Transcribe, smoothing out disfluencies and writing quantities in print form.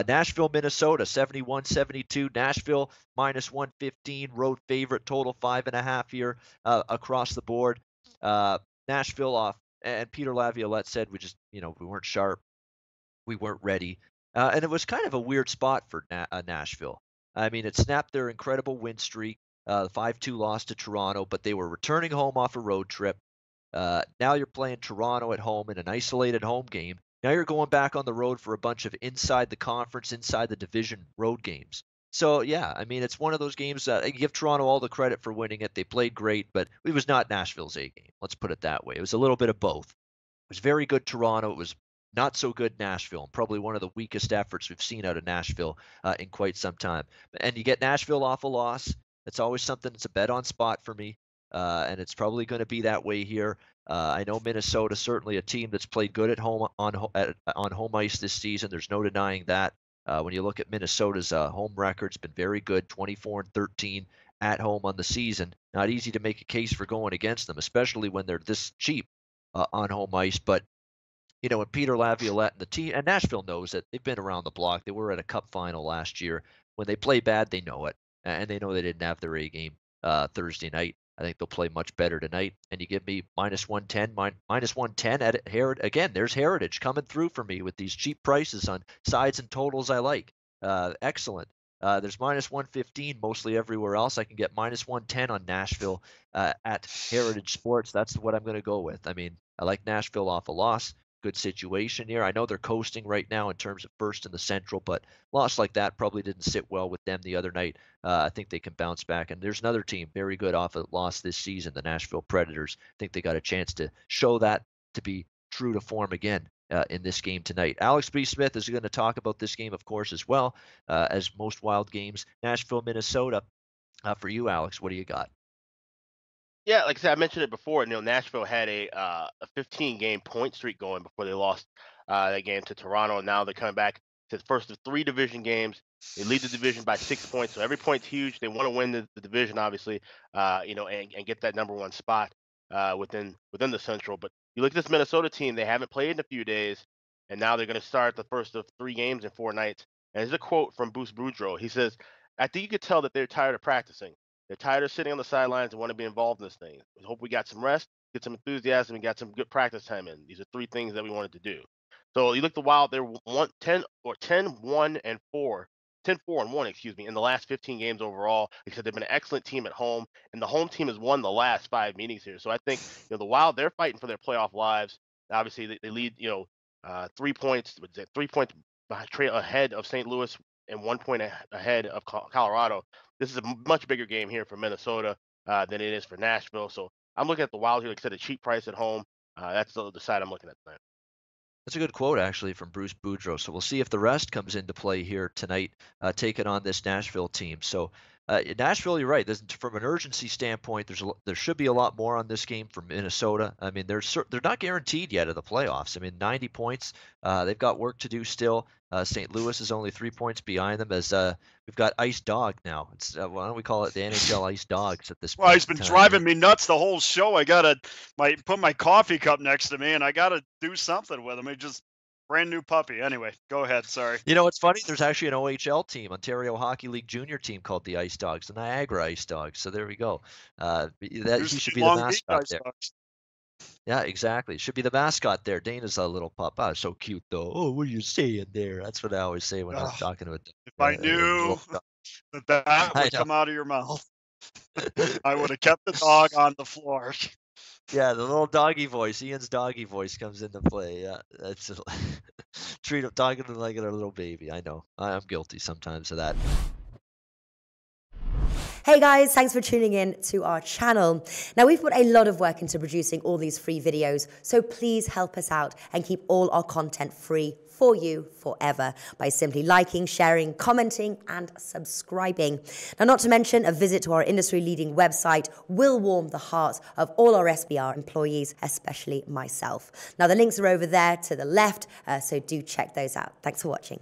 Nashville, Minnesota, 71-72. Nashville minus 115, road favorite, total 5.5 here across the board. Nashville off, and Peter Laviolette said we just, we weren't sharp, we weren't ready. And it was kind of a weird spot for Nashville. I mean, it snapped their incredible win streak, 5-2 loss to Toronto, but they were returning home off a road trip. Now you're playing Toronto at home in an isolated home game. Now you're going back on the road for a bunch of inside the conference, inside the division road games. So, yeah, I mean, it's one of those games that I give Toronto all the credit for winning it. They played great, but it was not Nashville's A game. Let's put it that way. It was a little bit of both. It was very good Toronto. It was not so good Nashville, and probably one of the weakest efforts we've seen out of Nashville in quite some time. And you get Nashville off a loss. It's always something that's a bet on spot for me, and it's probably going to be that way here. I know Minnesota, certainly a team that's played good at home on home ice this season. There's no denying that. When you look at Minnesota's home record, it's been very good, 24-13 at home on the season. Not easy to make a case for going against them, especially when they're this cheap on home ice. But when Peter Laviolette and the team, and Nashville knows it, they've been around the block. They were at a Cup final last year. When they play bad, they know it, and they know they didn't have their A game Thursday night. I think they'll play much better tonight. And you give me minus 110, minus 110 at Heritage. Again, there's Heritage coming through for me with these cheap prices on sides and totals I like. Excellent. There's minus 115 mostly everywhere else. I can get minus 110 on Nashville at Heritage Sports. That's what I'm going to go with. I mean, I like Nashville off a loss. Good situation here. I know they're coasting right now in terms of first in the Central, but loss like that probably didn't sit well with them the other night. I think they can bounce back. And there's another team very good off a loss this season, the Nashville Predators. I think they got a chance to show that to be true to form again in this game tonight. Alex B. Smith is going to talk about this game, of course, as well as most wild games. Nashville, Minnesota. For you, Alex, what do you got? Yeah, like I said, I mentioned it before. Nashville had a 15-game point streak going before they lost that game to Toronto, and now they're coming back to the first of 3 division games. They lead the division by 6 points, so every point's huge. They want to win the division, obviously, and get that number 1 spot within the Central. But you look at this Minnesota team; they haven't played in a few days, and now they're going to start the first of 3 games in 4 nights. And there's a quote from Bruce Boudreau. He says, "I think you could tell that they're tired of practicing. They're tired of sitting on the sidelines and want to be involved in this thing. We hope we got some rest, get some enthusiasm, and got some good practice time in. These are 3 things that we wanted to do." So you look at the Wild; they're 10-1-4, 10-4-1, excuse me, in the last 15 games overall. Because they've been an excellent team at home, and the home team has won the last 5 meetings here. So I think the Wild, they're fighting for their playoff lives. Obviously, they lead 3 points, 3 points ahead of St. Louis and 1 point ahead of Colorado. This is a much bigger game here for Minnesota than it is for Nashville. So I'm looking at the Wild here. Like I said, a cheap price at home. That's the side I'm looking at tonight. That's a good quote, actually, from Bruce Boudreau. So we'll see if the rest comes into play here tonight, taking on this Nashville team. So Nashville, you're right. From an urgency standpoint, there should be a lot more on this game from Minnesota. I mean, they're not guaranteed yet of the playoffs. I mean, 90 points. They've got work to do still. St. Louis is only 3 points behind them. As we've got Ice Dog now. It's why don't we call it the NHL Ice Dogs at this point? Well, he's been driving me nuts the whole show. I gotta put my coffee cup next to me, and I gotta do something with him. He just brand new puppy. Anyway, go ahead. Sorry. It's funny. There's actually an OHL team, Ontario Hockey League junior team called the Ice Dogs, the Niagara Ice Dogs. So there we go. He should be the mascot there. Yeah, exactly. Should be the mascot there. Dana's a little pup. Oh, so cute though. Oh, what are you saying there? That's what I always say when I'm talking about. If I knew that would come out of your mouth, I would have kept the dog on the floor. Yeah, the little doggy voice, Ian's doggy voice comes into play. Yeah, that's treat him talking to him like a little baby. I know. I'm guilty sometimes of that. Hey guys, thanks for tuning in to our channel. Now, we've put a lot of work into producing all these free videos, so please help us out and keep all our content free for you forever by simply liking, sharing, commenting, and subscribing. Now, not to mention, a visit to our industry-leading website will warm the hearts of all our SBR employees, especially myself. Now, the links are over there to the left, so do check those out. Thanks for watching.